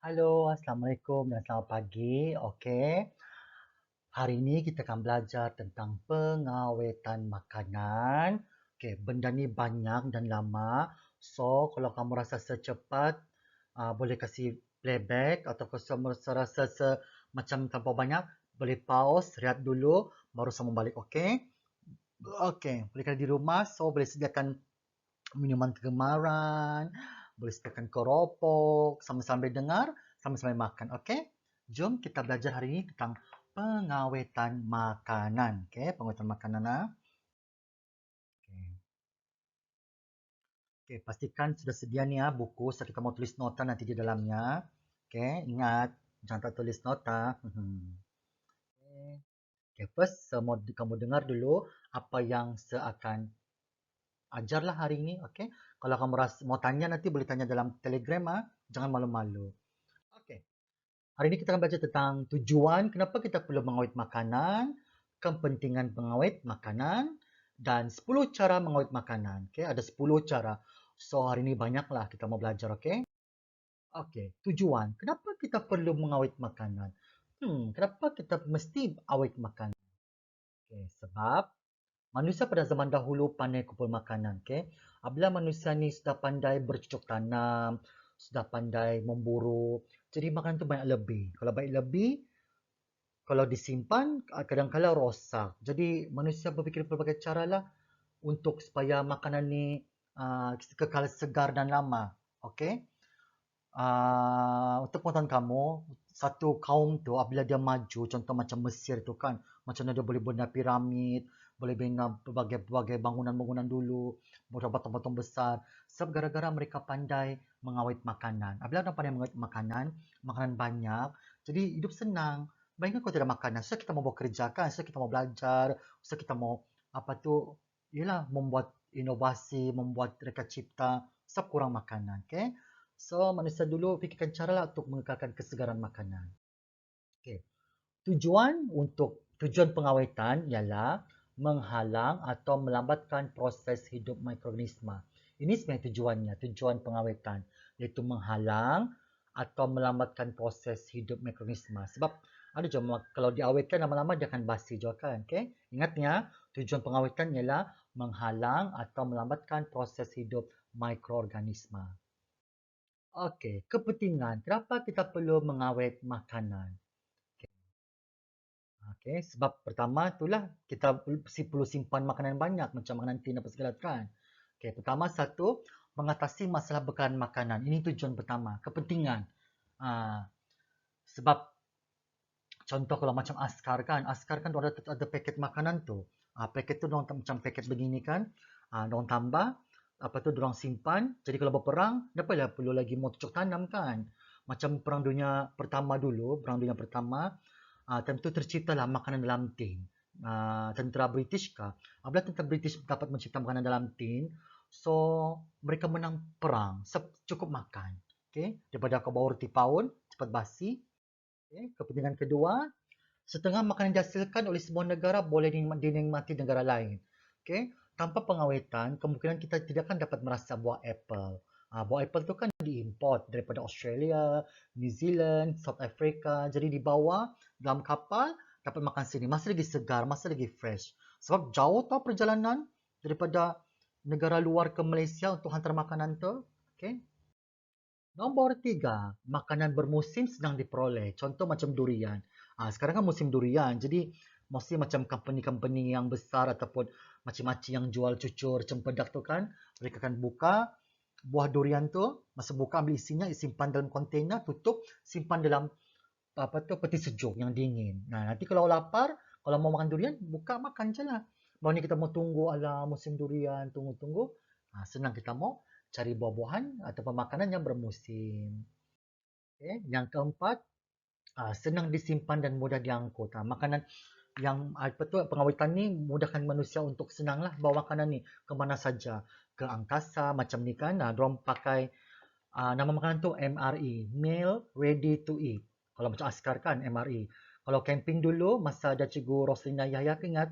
Halo, Assalamualaikum dan selamat pagi. Okey, hari ini kita akan belajar tentang pengawetan makanan. Okey, benda ni banyak dan lama. So, kalau kamu rasa secepat, boleh kasih playback atau kamu rasa macam terlampau banyak, boleh pause, rehat dulu, baru sambung balik. Okey? Okey, boleh kalau di rumah, so boleh sediakan minuman kegemaran, boleh sediakan keropok, sambil-sambil dengar, sambil-sambil makan. Okey? Jom kita belajar hari ini tentang pengawetan makanan. Okey, pengawetan makanan. Okey. Okey, pastikan sudah sedia ni buku. So kita mau tulis nota nanti di dalamnya. Okey, ingat jangan tak tulis nota. Okey. Okey, first mau kamu dengar dulu apa yang saya akan ajarlah hari ini. Okey. Kalau kamu rasa mau tanya nanti boleh tanya dalam Telegram jangan malu-malu. Okey. Hari ini kita akan belajar tentang tujuan kenapa kita perlu mengawet makanan, kepentingan pengawet makanan, dan 10 cara mengawet makanan. Okay, ada 10 cara. So, hari ini banyaklah kita mau belajar, okay? Okay, tujuan. Kenapa kita perlu mengawet makanan? Kenapa kita mesti awet makanan? Okay, sebab manusia pada zaman dahulu pandai kumpul makanan, okay? Apabila manusia ni sudah pandai bercocok tanam, sudah pandai memburu, jadi makanan tu banyak lebih. Kalau baik lebih, kalau disimpan, kadang-kala rosak. Jadi manusia berfikir pelbagai cara lah untuk supaya makanan ni kekal segar dan lama. Okey? Untuk pengetahuan kamu, satu kaum tu apabila dia maju, contoh macam Mesir tu kan, macam mana dia boleh bina piramid, boleh bina berbagai bangunan-bangunan dulu, buat patung-patung besar. Sebab gara-gara mereka pandai mengawet makanan. Apabila orang pandai mengawet makanan, makanan banyak, jadi hidup senang. Bayangkan kalau tidak makanan, so kita mau bekerja kan, so kita mau belajar, so kita mau apa tu, ialah membuat inovasi, membuat reka cipta, sebab kurang makanan. Okay? So, manusia dulu fikirkan cara lah untuk mengekalkan kesegaran makanan. Okay. Tujuan pengawetan ialah menghalang atau melambatkan proses hidup mikroorganisma. Ini sebenarnya tujuannya, tujuan pengawetan, iaitu menghalang atau melambatkan proses hidup mikroorganisma. Sebab ada je kalau diawetkan lama-lama dia akan basi juga kan. Okay? Ingatnya, tujuan pengawetan ialah menghalang atau melambatkan proses hidup mikroorganisma. Okey, kepentingan. Kenapa kita perlu mengawet makanan? Okey, sebab pertama itulah kita perlu simpan makanan banyak macam makanan tin apa segala kan. Okey, pertama satu, mengatasi masalah bekalan makanan. Ini tujuan pertama, kepentingan. Ah, sebab contoh kalau macam askar kan ada paket makanan tu. Paket tu dorang macam paket begini kan. Dorang tambah, apa tu dorang simpan. Jadi kalau berperang, dapatlah perlu lagi mau cocok tanam kan. Macam perang dunia pertama dulu, perang dunia pertama, tentu terciptalah makanan dalam tin. Tentera British kah? Apabila tentera British dapat mencipta makanan dalam tin, so mereka menang perang, cukup makan. Okay? Daripada kau bawa roti paun, cepat basi. Okay? Kepentingan kedua, setengah makanan dihasilkan oleh sebuah negara boleh dinikmati negara lain. Okay? Tanpa pengawetan, kemungkinan kita tidak akan dapat merasa buah apple. Buah apple tu kan diimport daripada Australia, New Zealand, South Africa. Jadi dibawa dalam kapal, dapat makan sini. Masih lagi segar, masih lagi fresh. Sebab jauh tau perjalanan daripada negara luar ke Malaysia untuk hantar makanan tu. Okay? Nombor 3, makanan bermusim sedang diperoleh. Contoh macam durian. Sekarang kan musim durian. Jadi, mesti macam company-company yang besar ataupun macam-macam yang jual cucur cempedak tu kan, mereka akan buka buah durian tu, masa buka ambil isinya, simpan dalam kontainer, tutup, simpan dalam apa tu peti sejuk yang dingin. Nanti kalau lapar, kalau mau makan durian, buka makan je lah. Baru ni kita mau tunggu ala musim durian, tunggu-tunggu. Senang kita mau cari buah-buahan atau makanan yang bermusim. Okay. Yang keempat, senang disimpan dan mudah diangkut. Makanan yang apa tu pengawetan ni mudahkan manusia untuk senanglah bawa makanan ni ke mana saja, ke angkasa macam ni kan. Diorang pakai nama makanan tu MRE, Meal Ready to Eat. Kalau macam askar kan MRE. Kalau camping dulu masa ada Cikgu Roslina Yahya ingat,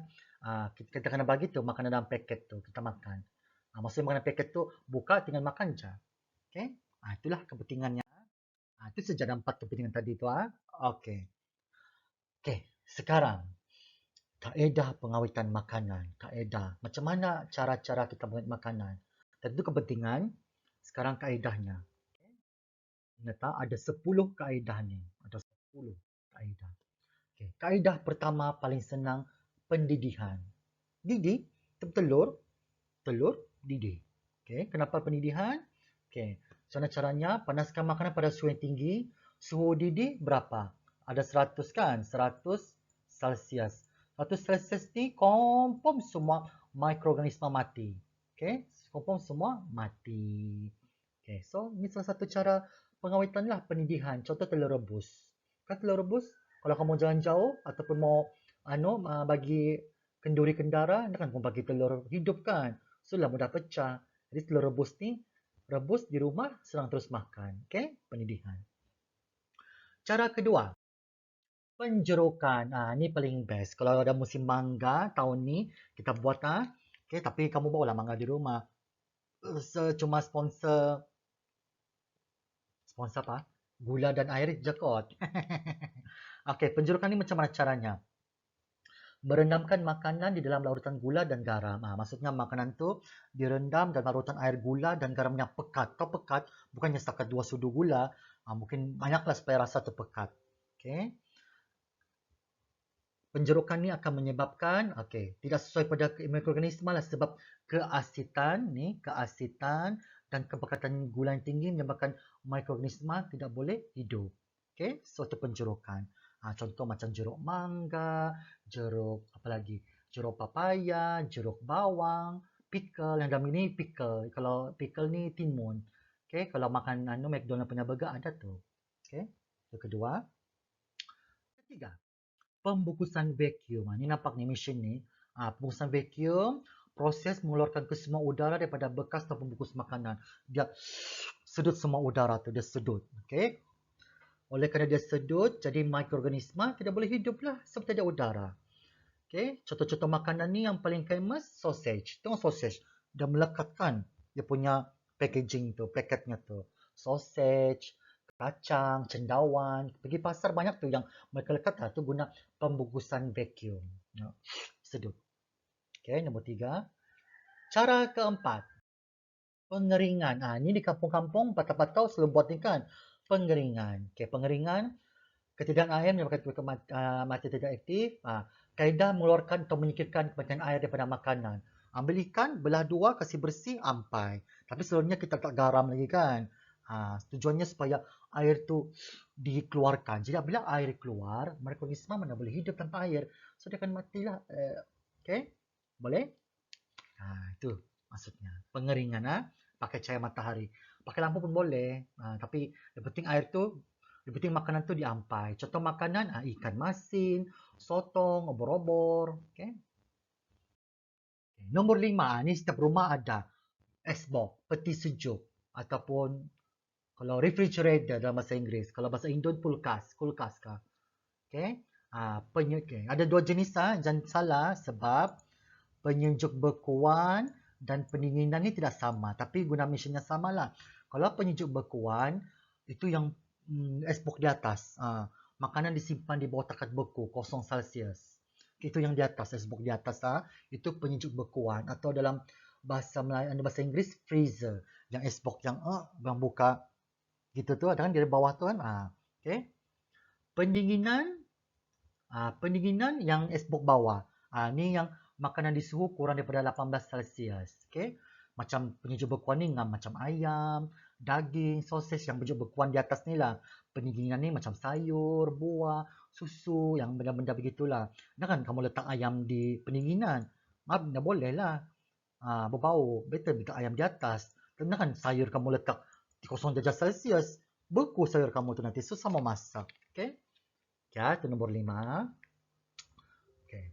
kita kena bagi tu makanan dalam paket tu kita makan. Maksudnya makanan paket tu buka tinggal makan je. Okay? Itulah kepentingannya. Itu saja 4 kepentingan tadi tu. Okey. Okey, sekarang kaedah pengawetan makanan. Kaedah. Macam mana cara-cara kita mengawet makanan? Tentu kepentingan. Sekarang kaedahnya. Ternyata ada 10 kaedah ni. Ada 10 kaedah. Okay. Kaedah pertama paling senang, pendidihan. Didih, telur, telur, didih. Okay. Kenapa pendidihan? Okay. Cara caranya, panaskan makanan pada suhu yang tinggi. Suhu didih berapa? Ada 100 kan? 100 Celsius. 100 Celsius ni confirm semua mikroorganisma mati. Okay. Confirm semua mati. Okay. So, ini salah satu cara pengawetan lah, pendidihan. Contoh telur rebus. Kan telur rebus, kalau kamu jalan jauh ataupun mau bagi kenduri kendara, kan kamu bagi telur hidup kan. So lah mudah pecah. Jadi telur rebus ni, rebus di rumah, serang terus makan. Okay? Pendidihan. Cara kedua, penjerokan. Ni paling best. Kalau ada musim mangga tahun ni, kita buat. Okay? Tapi kamu bawalah mangga di rumah. Cuma sponsor apa? Gula dan air je kot. Okey, penjerokan ni macam mana caranya? Merendamkan makanan di dalam larutan gula dan garam. Maksudnya makanan tu direndam dalam larutan air gula dan garam yang pekat. Tahu pekat? Bukannya setakat 2 sudu gula. Mungkin banyaklah supaya rasa tu pekat. Okey. Penjerokan ni akan menyebabkan, tidak sesuai pada mikroorganisma lah sebab keasitan dan kepekatan gula yang tinggi menyebabkan mikroorganisma tidak boleh hidup. Okey, so itu penjerokan. Contoh macam jeruk mangga, jeruk apa lagi? Jeruk papaya, jeruk bawang, pickle. Yang dalam ini pickle. Kalau pickle ni timun. Okey, kalau makan McDonald punya burger ada tu. Okey. Yang kedua. Ketiga, pembukusan vacuum. Ni nampak ni mesin ni. Pembukusan vacuum, proses mengeluarkan ke semua udara daripada bekas atau pembungkus makanan. Dia sedut semua udara tu, dia sedut. Okey. Oleh kerana dia sedut, jadi mikroorganisma tidak boleh hidup lah sebab tidak ada udara. Okay. Contoh-contoh makanan ni yang paling famous, sausage. Tengok sausage. Dia melekatkan dia punya packaging tu, paketnya tu. Sausage, kacang, cendawan. Pergi pasar banyak tu yang mereka lekat lah tu guna pembungkusan vacuum. Sedut. Okay, nombor 3. Cara keempat, pengeringan. Ni di kampung-kampung, patau-patau selalu buat ni kan. Pengeringan. Okay, pengeringan. Ketidakan air menyebabkan mati tidak aktif. Kaedah mengeluarkan atau menyingkirkan kebanyakan air daripada makanan. Ambil ikan, belah dua, kasih bersih, ampai. Tapi seluruhnya kita tak garam lagi kan. Tujuannya supaya air tu dikeluarkan. Jadi bila air keluar, mikroorganisma mana boleh hidup tanpa air. So dia akan matilah. Okay? Boleh? Itu maksudnya. Pengeringan. Pakai cahaya matahari. Pakai lampu pun boleh. Tapi yang penting air tu, yang penting makanan tu diampai. Contoh makanan, ikan masin, sotong, obor-obor. Okay? Nombor 5, ni setiap rumah ada. Icebox, peti sejuk. Ataupun kalau refrigerator dalam bahasa Inggeris. Kalau bahasa Indon, kulkas. Kulkas kah? Okay? Okay. Ada 2 jenis, jangan salah sebab penyejuk bekuan dan pendinginan ni tidak sama. Tapi guna mesinnya samalah. Kalau penyejuk bekuan, itu yang icebox di atas. Makanan disimpan di bawah takat beku, 0 Celsius. Itu yang di atas, icebox di atas. Itu penyejuk bekuan. Atau dalam bahasa Melayu, bahasa Inggeris, freezer. Yang icebox yang buka gitu tu. Ada kan di bawah tu kan. Okay. Pendinginan, pendinginan yang icebox bawah. Ni yang makanan di suhu kurang daripada 18 Celsius. Okay? Macam penyejuk bekuan ni macam ayam, daging, sosis yang penyejuk bekuan di atas ni lah. Pendinginan ni macam sayur, buah, susu, yang benda-benda begitulah. Jangan kamu letak ayam di pendinginan. Tak boleh lah. Berbau. Better letak ayam di atas. Jangan sayur kamu letak di 0 darjah Celsius. Beku sayur kamu tu nanti. Susah mau masak. Okay? Ya, itu nombor 5. Okay.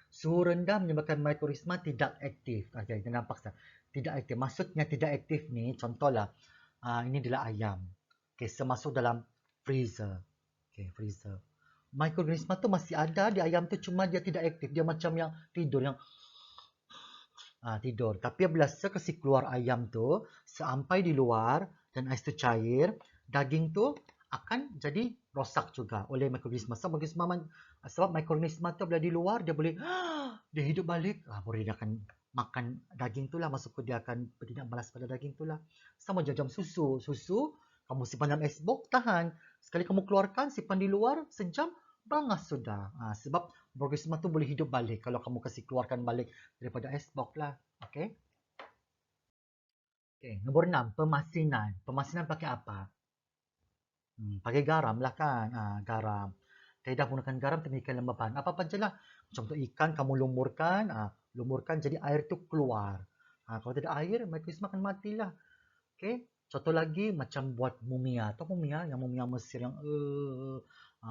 Suhu rendah menyebabkan mikroorganisma tidak aktif. Kita nampak tak? Tidak aktif. Maksudnya tidak aktif ni, contohlah, ini adalah ayam. Semasuk dalam freezer. Freezer. Mikroorganisma tu masih ada di ayam tu, cuma dia tidak aktif. Dia macam yang tidur, yang Tidur. Tapi bila sekali keluar ayam tu, sampai di luar dan ais tu cair, daging tu akan jadi rosak juga oleh mikroorganisma. Sebab mikroorganisma tu bila di luar dia boleh dia hidup balik, boleh dia akan makan daging tu lah, masuk ke dia akan bertindak balas pada daging tu lah. Sama macam susu. Susu kamu simpan dalam es box tahan. Sekali kamu keluarkan, simpan di luar sejam, bangas sudah. Sebab mikroorganisma tu boleh hidup balik kalau kamu kasih keluarkan balik daripada es box lah. Okey. Okey, nombor 6, pemasinan. Pemasinan pakai apa? Pakai garam lah kan. Garam. Tidak menggunakan garam demikian lembaban. Apa-apa je lah. Contoh ikan kamu lumurkan, lumurkan jadi air tu keluar. Kalau tidak air, mikroorganisma akan matilah. Okey. Contoh lagi macam buat mumia. Tahu mumia? Yang mumia Mesir yang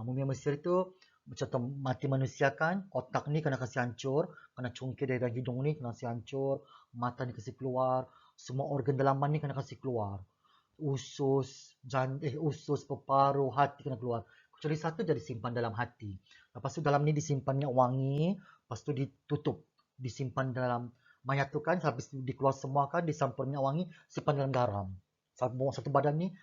mumia Mesir tu contoh mati manusia kan, otak ni kena kasih hancur, kena cungkir dari hidung ni kena kasih hancur, mata ni kasih keluar, semua organ dalaman ni kena kasih keluar. Usus, peparuh, hati kena keluar. Kecuali satu jadi simpan dalam hati. Lepas tu dalam ni disimpan minyak wangi, lepas tu ditutup, disimpan dalam mayat tu kan, habis dikeluar semua kan, disampur minyak wangi, simpan dalam garam. Satu badan ni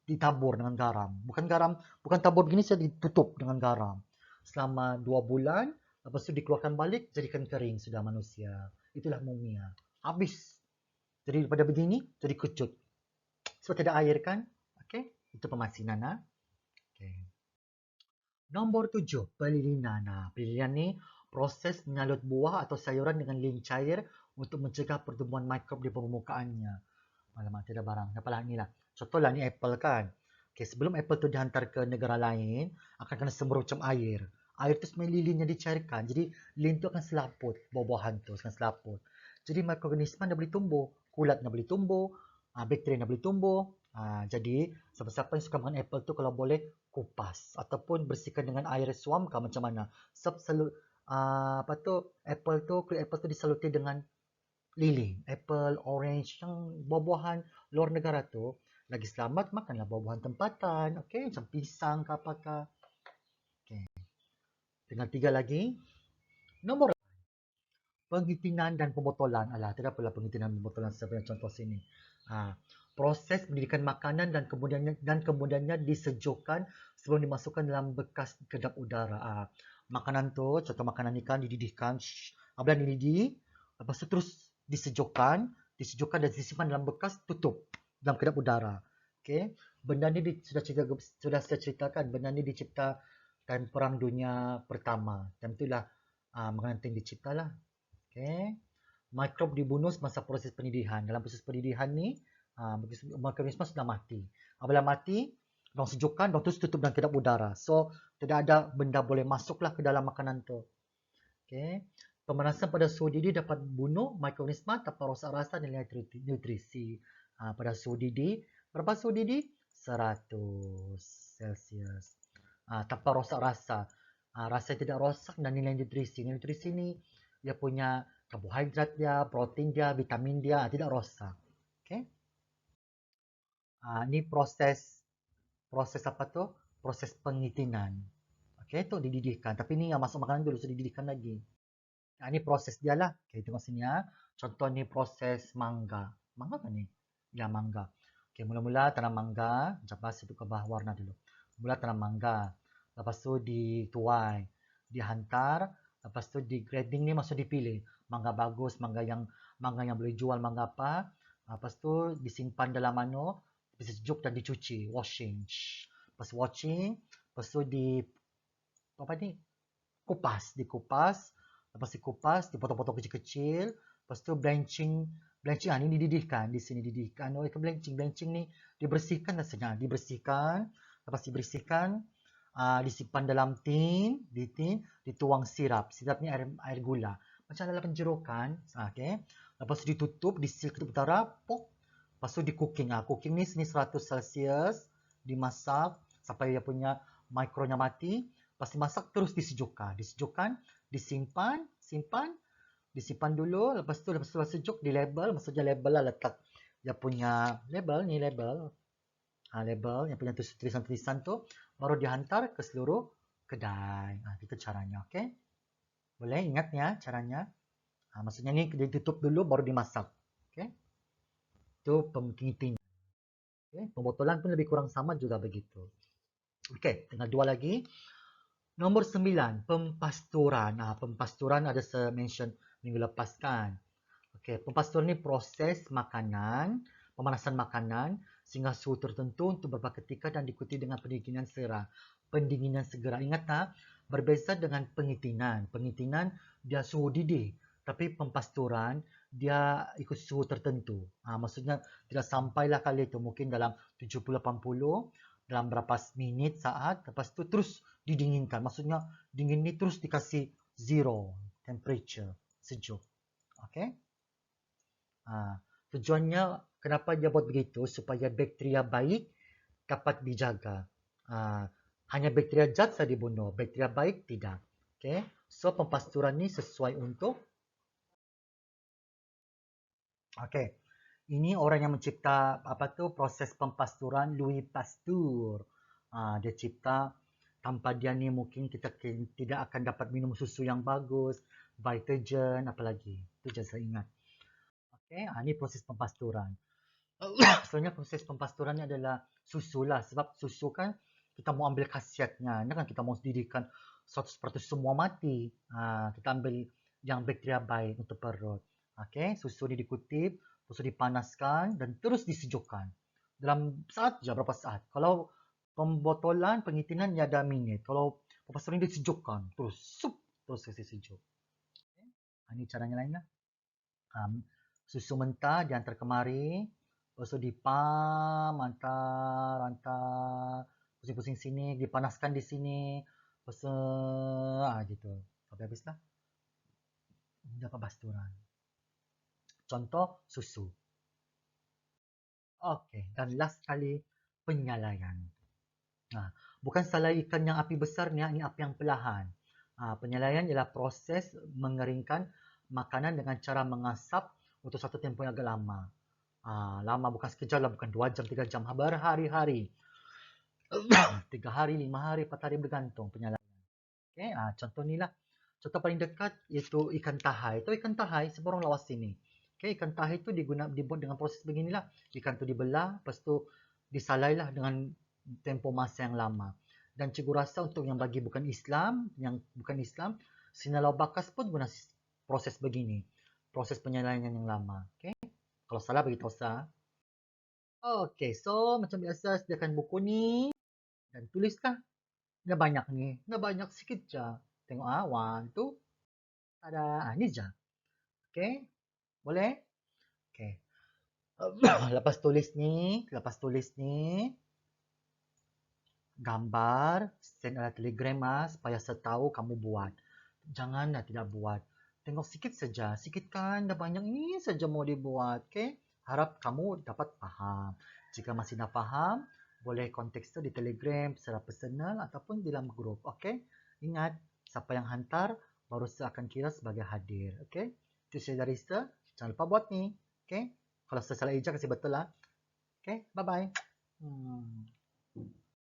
ditabur dengan garam. Bukan tabur begini, saya ditutup dengan garam. Selama 2 bulan, lepas tu dikeluarkan balik, jadikan kering sudah manusia. Itulah mumia. Habis. Jadi daripada begini, jadi kecut. Sebab tidak air kan? Okey, itu pemasinan. Okay. Nombor 7, pelilinan. Pelilinan ni proses menyalut buah atau sayuran dengan lilin cair untuk mencegah pertumbuhan mikrob di permukaannya. Alamak, tidak barang. Dapatlah ni lah. Contohlah ni apple kan. Okay, sebelum apple tu dihantar ke negara lain, akan kena sembuh macam air. Air tu sebenarnya lilinnya dicairkan. Jadi lilin tu akan selaput. Buah-buahan tu akan selaput. Jadi mikroorganisma dah boleh tumbuh. Kulat dah boleh tumbuh. Bakteri dah boleh tumbuh. Jadi siapa-siapa yang suka makan apple tu kalau boleh kupas. Ataupun bersihkan dengan air suam ke macam mana. Sebab selalu kulit apple tu disaluti dengan lilin, apple, orange, yang buah-buahan luar negara tu, lagi selamat makanlah buah-buahan tempatan, okey, macam pisang ke apakah. Okey. Tinggal 3 lagi. Nombor penghitinan dan pembotolan. Alah, tidak apalah penghitinan dan pembotolan sebenarnya contoh sini. Proses pendidikan makanan dan kemudiannya disejukkan sebelum dimasukkan dalam bekas kedap udara. Makanan tu, contoh makanan ikan dididihkan, apabila dididih, lepas tu terus disejukkan dan disimpan dalam bekas tutup dalam kedap udara. Okey, benda ni sudah saya ceritakan, benda ni dicipta time Perang Dunia Pertama. Time itulah makanan tu diciptalah. Okey. Mikrob dibunuh semasa proses pendidihan. Dalam proses pendidihan ni, mikroorganisma sudah mati. Apabila mati, diorang sejukkan, diorang terus tutup dalam kedap udara. So, tidak ada benda boleh masuklah ke dalam makanan tu. Okey. Pemanasan pada suhu didih dapat bunuh mikroorganisma tanpa rosak rasa dan nilai nutrisi. Pada suhu didih, berapa suhu didih? 100 Celsius. Tanpa rosak rasa. Rasa tidak rosak dan nilai nutrisi. Nilai nutrisi ni dia punya karbohidrat dia, protein dia, vitamin dia tidak rosak. Okey. Ni proses apa tu? Proses penghitinan. Okey, tu dididihkan. Tapi ni yang masuk makanan dulu, so dididihkan lagi. Ini proses dia lah. Okay, tengok sini ya. Contoh ni proses mangga. Mangga kan ni? Ya, mangga. Okay, mula-mula tanam mangga. Macam bahasa tu kebah warna dulu. Mula tanam mangga. Lepas tu dituai. Dihantar. Lepas tu di grading ni maksud dipilih. Mangga bagus, mangga yang boleh jual, mangga apa. Lepas tu disimpan dalam disejuk dan dicuci. Washing. Lepas washing. Lepas tu dikupas. Lepas dikupas, dipotong-potong kecil-kecil. Lepas tu blanching ni dididihkan. Di sini dididihkan. Blanching ni dibersihkan rasanya. Dibersihkan. Lepas dibersihkan, disimpan dalam tin. Dituang sirap. Sirap ni air gula. Macam dalam penjerokan. Okay. Lepas tu ditutup, disil kedap utara. Lepas tu di cooking. Cooking ni sini 100 Celsius. Dimasak sampai dia punya mikronya mati. Lepas dimasak terus disejukkan. Disimpan dulu. Lepas tu sejuk, di label. Maksudnya label lah, letak dia punya label ni, label yang punya tulisan-tulisan tu, baru dihantar ke seluruh kedai. Itu caranya, okey? Boleh ingat ya caranya? Maksudnya ini ditutup dulu baru dimasak. Oke. Itu pengkinting. Oke. Pembotolan pun lebih kurang sama juga begitu. Oke, tinggal 2 lagi. Nomor 9, pempasturan. Pempasturan ada saya mention minggu lepas kan. Oke, pempasturan ini proses makanan, pemanasan makanan sehingga suhu tertentu untuk beberapa ketika dan diikuti dengan pendinginan segera. Pendinginan segera, ingat tak? Berbeza dengan pengitinan. Pengitinan dia suhu didih, tapi pempasturan dia ikut suhu tertentu. Maksudnya tidak sampailah kali itu, mungkin dalam 70-80, dalam berapa menit, saat, lepas itu terus didinginkan. Maksudnya dingin ini terus dikasih zero temperature, sejuk. Oke? Tujuannya kenapa dia buat begitu? Supaya bakteria baik dapat dijaga. Hanya bakteria jahat saja dibunuh, bakteria baik tidak. Okay? So pempasturan ini sesuai untuk ini orang yang mencipta proses pempasturan, Louis Pasteur. Dia cipta tanpa dia ni mungkin kita tidak akan dapat minum susu yang bagus, Vitagen, apalagi. Itu je saya ingat. Ini proses pempasturan. Sebenarnya proses pempasturan ni adalah susu lah. Sebab susu kan kita mau ambil khasiatnya. Ini kan kita mau didirikan 100% semua mati. Kita ambil yang bakteria baik untuk perut. Susu ni dikutip, susu dipanaskan dan terus disejukkan. Dalam saat je, berapa saat. Kalau pembotolan, pengitinan ni ada minit. Kalau pempasturan ni disejukkan, terus kasih sejuk. Ini caranya lain lah. Susu mentah dihantar kemari, lepas tu dipam, hantar, pusing-pusing sini, dipanaskan di sini, lepas tu, gitu. Sampai habislah. Dapat pasturan. Contoh, susu. Okey, dan last kali, penyalaian. Bukan salai ikan yang api besar ni, ini api yang perlahan. Penyalaian ialah proses mengeringkan makanan dengan cara mengasap untuk satu tempoh yang agak lama. Lama bukan sekejap lah, bukan 2 jam, 3 jam, berhari-hari. 3 hari, 5 hari, 4 hari bergantung penyalaian. Contoh ni lah. Contoh paling dekat iaitu ikan tahai. Itu ikan tahai, semua orang lawas sini. Ikan tahai itu dibuat dengan proses beginilah. Ikan tu dibelah, lepas tu disalailah dengan tempoh masa yang lama. Dan cikgu rasa untuk yang bagi bukan Islam, Sinalau Bakas pun guna proses begini. Proses penyalaian yang lama. Kalau salah, beritahu saya. So macam biasa sediakan buku ni dan tulislah. Nggak banyak ni, nggak banyak, sikit je. Tengok 1, 2, ada, ni je. Boleh? Lepas tulis ni, gambar, send ala Telegram supaya saya tahu kamu buat. Janganlah tidak buat. Tengok sikit saja, sikit kan, dah banyak ini saja mau dibuat. Harap kamu dapat faham. Jika masih tak faham, boleh kontak saya di Telegram secara personal ataupun di dalam grup. Ingat, siapa yang hantar baru saya akan kira sebagai hadir. Itu saya dari saya. Jangan lupa buat ni. Kalau saya salah ejak, kasih betul lah. Bye-bye.